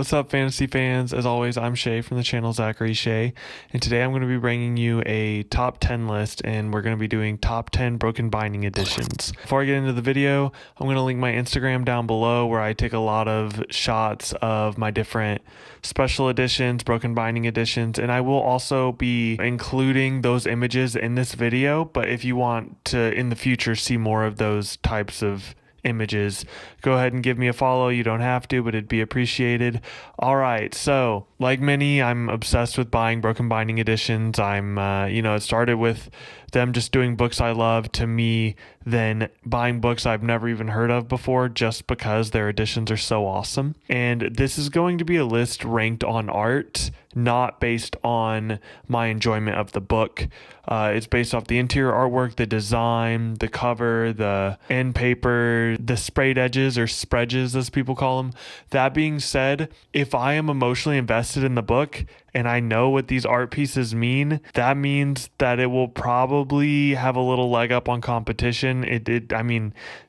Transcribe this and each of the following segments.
What's up, fantasy fans? As always, I'm Shay from the channel Zachary Shay, and today I'm going to be bringing you a top 10 list, and we're going to be doing top 10 Broken Binding editions. Before I get into the video, I'm going to link my Instagram down below where I take a lot of shots of my different special editions, Broken Binding editions, and I will also be including those images in this video, but if you want to, in the future, see more of those types of images, go ahead and give me a follow. You don't have to, but it'd be appreciated. All right, so like many, I'm obsessed with buying Broken Binding editions. It started with them just doing books I love to me, then buying books I've never even heard of before just because their editions are so awesome. And this is going to be a list ranked on art, not based on my enjoyment of the book. It's based off the interior artwork, the design, the cover, the end paper, the sprayed edges or spreads as people call them. That being said, if I am emotionally invested in the book and I know what these art pieces mean, that means that it will probably have a little leg up on competition. This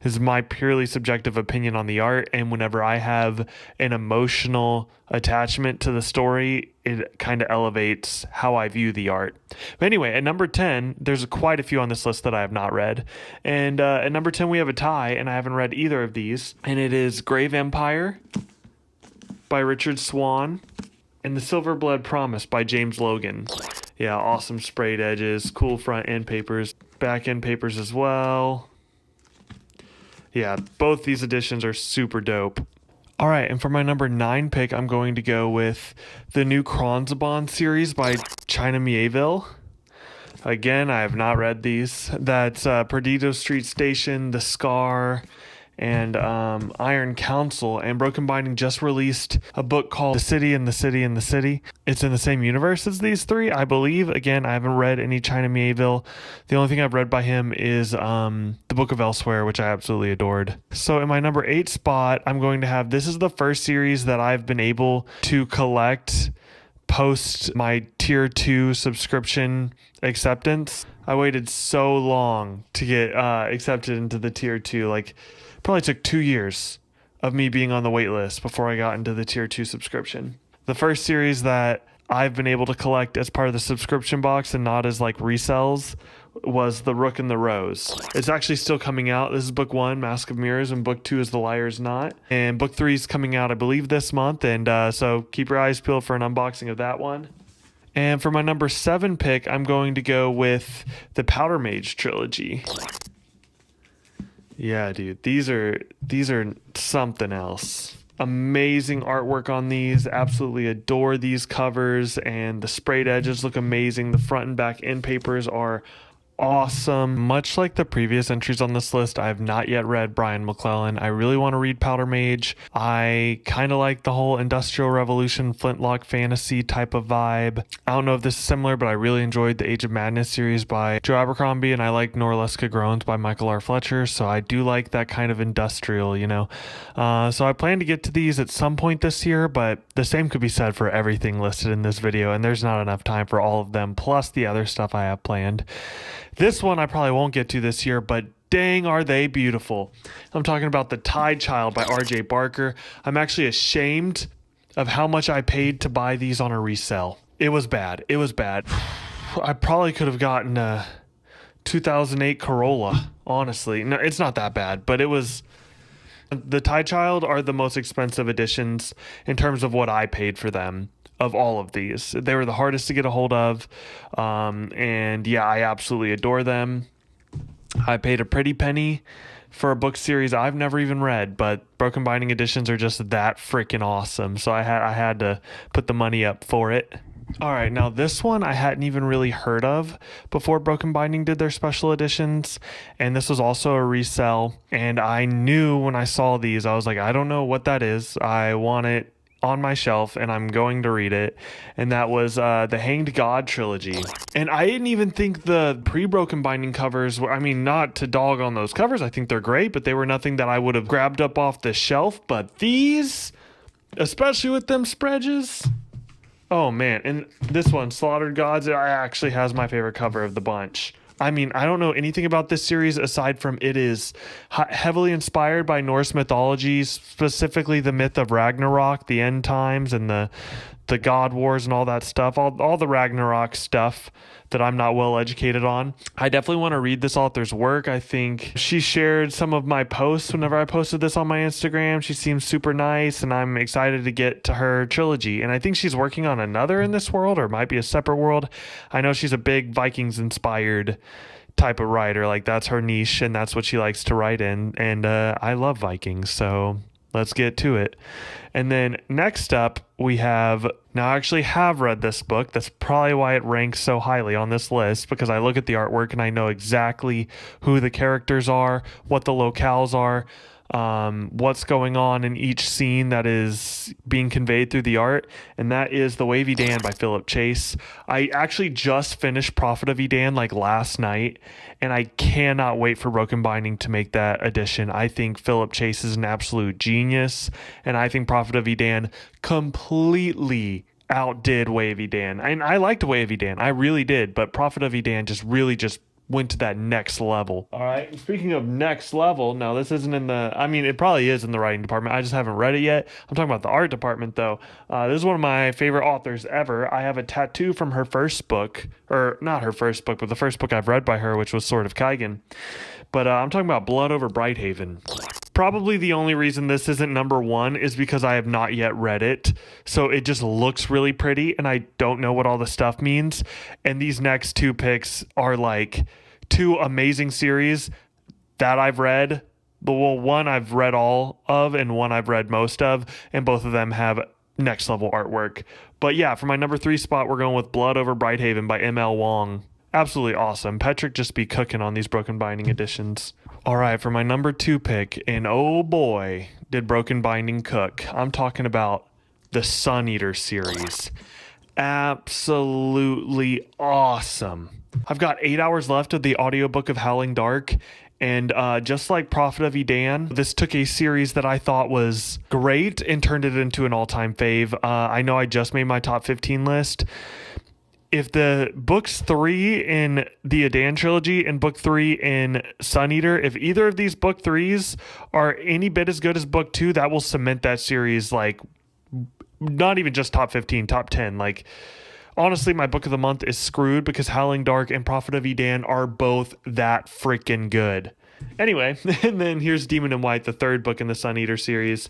is my purely subjective opinion on the art, and whenever I have an emotional attachment to the story, it kind of elevates how I view the art. But anyway, at number 10, there's quite a few on this list that I have not read. And at number 10, we have a tie, and I haven't read either of these. And it is Grave Empire by Richard Swan and The Silver Blood Promise by James Logan. Yeah, awesome sprayed edges, cool front end papers, back end papers as well. Yeah, both these editions are super dope. All right, and for my number 9 pick, I'm going to go with the new Kronzabon series by China Mieville. Again, I have not read these. That's Perdido Street Station, The Scar, and Iron Council. And Broken Binding just released a book called The City and the City and the City. It's in the same universe as these three, I believe. Again, I haven't read any China Mieville. The only thing I've read by him is The Book of Elsewhere, which I absolutely adored. So in my number 8 spot, I'm going to have, this is the first series that I've been able to collect post my tier 2 subscription acceptance. I waited so long to get accepted into the tier 2, like probably took 2 years of me being on the wait list before I got into the tier 2 subscription. The first series that I've been able to collect as part of the subscription box and not as like resells was The Rook and the Rose. It's actually still coming out. This is book 1, Mask of Mirrors, and book 2 is The Liar's Knot. And book 3 is coming out, I believe, this month. And so keep your eyes peeled for an unboxing of that one. And for my number 7 pick, I'm going to go with the Powder Mage trilogy. Yeah, dude, these are something else. Amazing artwork on these. Absolutely adore these covers, and the sprayed edges look amazing. The front and back end papers are awesome. Much like the previous entries on this list, I have not yet read Brian McClellan. I really want to read Powder Mage. I kind of like the whole Industrial Revolution Flintlock fantasy type of vibe. I don't know if this is similar, but I really enjoyed the Age of Madness series by Joe Abercrombie, and I like Norleska Groans by Michael R. Fletcher, so I do like that kind of industrial, So I plan to get to these at some point this year, but the same could be said for everything listed in this video, and there's not enough time for all of them, plus the other stuff I have planned. This one I probably won't get to this year, but dang, are they beautiful. I'm talking about The Tide Child by R.J. Barker. I'm actually ashamed of how much I paid to buy these on a resale. It was bad. I probably could have gotten a 2008 Corolla, honestly. No, it's not that bad, but it was... The Tide Child are the most expensive editions in terms of what I paid for them. Of all of these, they were the hardest to get a hold of, and yeah, I absolutely adore them. I paid a pretty penny for a book series I've never even read, but Broken Binding editions are just that freaking awesome, so I had to put the money up for it. All right, now this one I hadn't even really heard of before Broken Binding did their special editions, and this was also a resell, and I knew when I saw these, I was like, I don't know what that is. I want it on my shelf, and I'm going to read it, and that was the Hanged God trilogy. And I didn't even think the pre-Broken Binding covers were, not to dog on those covers, I think they're great, but they were nothing that I would have grabbed up off the shelf. But these, especially with them spreads, oh man. And this one, Slaughtered Gods, it actually has my favorite cover of the bunch. I mean, I don't know anything about this series aside from it is heavily inspired by Norse mythology, specifically the myth of Ragnarok, the end times, and the God Wars and all that stuff, all the Ragnarok stuff that I'm not well educated on. I definitely want to read this author's work. I think she shared some of my posts whenever I posted this on my Instagram. She seems super nice, and I'm excited to get to her trilogy. And I think she's working on another in this world, or it might be a separate world. I know she's a big Vikings inspired type of writer. Like, that's her niche, and that's what she likes to write in. And I love Vikings, so let's get to it. And then next up, we have, now I actually have read this book. That's probably why it ranks so highly on this list, because I look at the artwork and I know exactly who the characters are, what the locales are, what's going on in each scene that is being conveyed through the art, and that is The Wavy Dan by Philip Chase. I actually just finished Prophet of Edan like last night, and I cannot wait for Broken Binding to make that edition. I think Philip Chase is an absolute genius, and I think Prophet of Edan completely outdid Wavy Dan. And I liked Wavy Dan, I really did, but Prophet of Edan just went to that next level. All right. Speaking of next level, now this isn't in the, I mean, it probably is in the writing department. I just haven't read it yet. I'm talking about the art department, though. This is one of my favorite authors ever. I have a tattoo from her first book, or not her first book, but the first book I've read by her, which was Sword of Kaigen. But I'm talking about Blood over Brighthaven. Probably the only reason this isn't number one is because I have not yet read it. So it just looks really pretty, and I don't know what all the stuff means. And these next two picks are like two amazing series that I've read. Well, one I've read all of, and one I've read most of, and both of them have next level artwork. But yeah, for my number 3 spot, we're going with Blood over Brighthaven by M.L. Wong. Absolutely awesome. Petrick just be cooking on these Broken Binding editions. All right, for my number 2 pick, and oh boy, did Broken Binding cook. I'm talking about the Sun Eater series. Absolutely awesome. I've got 8 hours left of the audiobook of Howling Dark, and just like Prophet of Edan, this took a series that I thought was great and turned it into an all-time fave. I know I just made my top 15 list. If the books 3 in the Edan trilogy and book 3 in Sun Eater, if either of these book 3s are any bit as good as book 2, that will cement that series, like, not even just top 15, top 10. Like, honestly, my book of the month is screwed because Howling Dark and Prophet of Edan are both that freaking good. Anyway, and then here's Demon in White, the 3rd book in the Sun Eater series.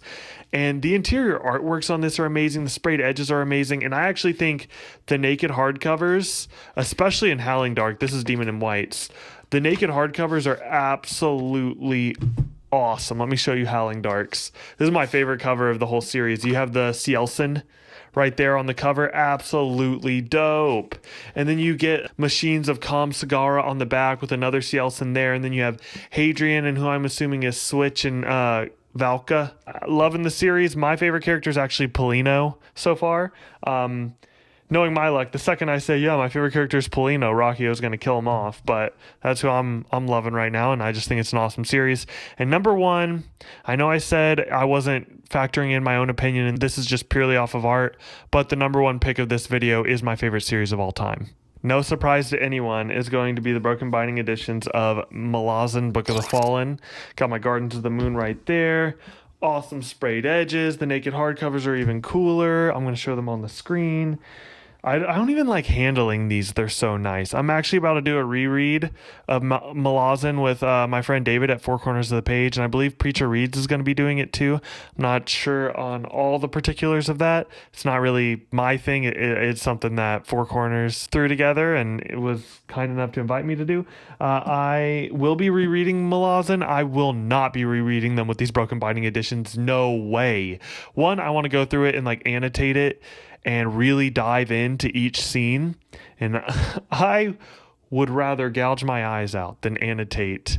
And the interior artworks on this are amazing. The sprayed edges are amazing. And I actually think the naked hardcovers, especially in Howling Dark, this is Demon in White's, the naked hardcovers are absolutely awesome. Let me show you Howling Dark's. This is my favorite cover of the whole series. You have the Cielson right there on the cover. Absolutely dope. And then you get Machines of Kam Sagara on the back with another Cielson there. And then you have Hadrian, and who I'm assuming is Switch and Valka. Loving the series. My favorite character is actually Polino so far. Knowing my luck, the second I say, yeah, my favorite character is Polino, Rockio's going to kill him off. But that's who I'm loving right now, and I just think it's an awesome series. And number 1, I know I said I wasn't factoring in my own opinion, and this is just purely off of art, but the number 1 pick of this video is my favorite series of all time. No surprise to anyone, is going to be the Broken Binding editions of Malazan, Book of the Fallen. Got my Gardens of the Moon right there. Awesome sprayed edges. The naked hardcovers are even cooler. I'm going to show them on the screen. I don't even like handling these. They're so nice. I'm actually about to do a reread of Malazan with my friend David at Four Corners of the Page, and I believe Preacher Reads is going to be doing it too. I'm not sure on all the particulars of that. It's not really my thing. It's something that Four Corners threw together, and it was kind enough to invite me to do. I will be rereading Malazan. I will not be rereading them with these Broken Binding editions. No way. One, I want to go through it and like annotate it and really dive into each scene. And I would rather gouge my eyes out than annotate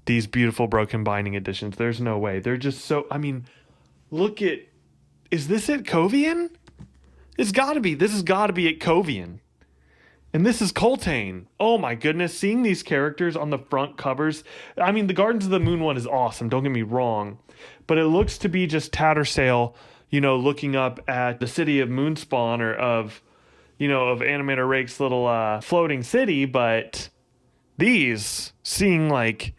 these beautiful Broken Binding editions. There's no way. They're just so, I mean, look at, is this at Covian? It's gotta be. This has gotta be at Covian. And this is Coltane. Oh my goodness, seeing these characters on the front covers. I mean, the Gardens of the Moon one is awesome, don't get me wrong. But it looks to be just Tattersail, you know, looking up at the city of Moonspawn, or of, you know, of Animator Rake's little floating city. But these, seeing like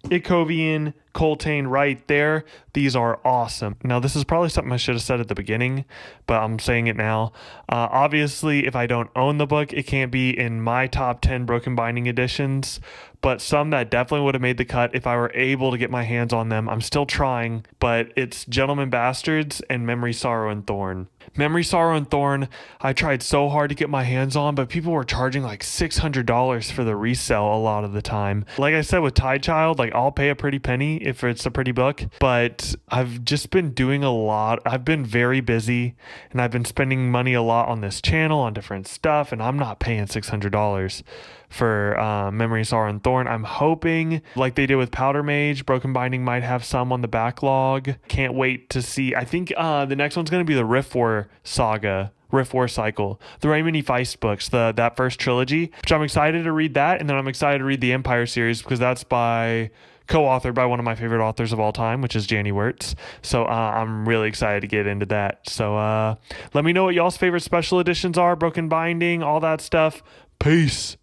Ikovian, Coltane right there, these are awesome. Now, this is probably something I should have said at the beginning, but I'm saying it now. Obviously, if I don't own the book, it can't be in my top 10 broken binding editions, but some that definitely would have made the cut if I were able to get my hands on them. I'm still trying, but it's Gentlemen Bastards and Memory, Sorrow, and Thorn. Memory, Sorrow, and Thorn, I tried so hard to get my hands on, but people were charging like $600 for the resale a lot of the time. Like I said with Tide Child, like I'll pay a pretty penny if it's a pretty book, but I've just been doing a lot. I've been very busy and I've been spending money a lot on this channel, on different stuff, and I'm not paying $600 for Memory, Sorrow, and Thorn. I'm hoping, like they did with Powder Mage, Broken Binding might have some on the backlog. Can't wait to see. I think the next one's going to be the Rift War saga, Rift War Cycle, the Raymond Feist books, that first trilogy, which I'm excited to read that, and then I'm excited to read the Empire series because that's co-authored by one of my favorite authors of all time, which is Janny Wirtz. So I'm really excited to get into that. So let me know what y'all's favorite special editions are, Broken Binding, all that stuff. Peace.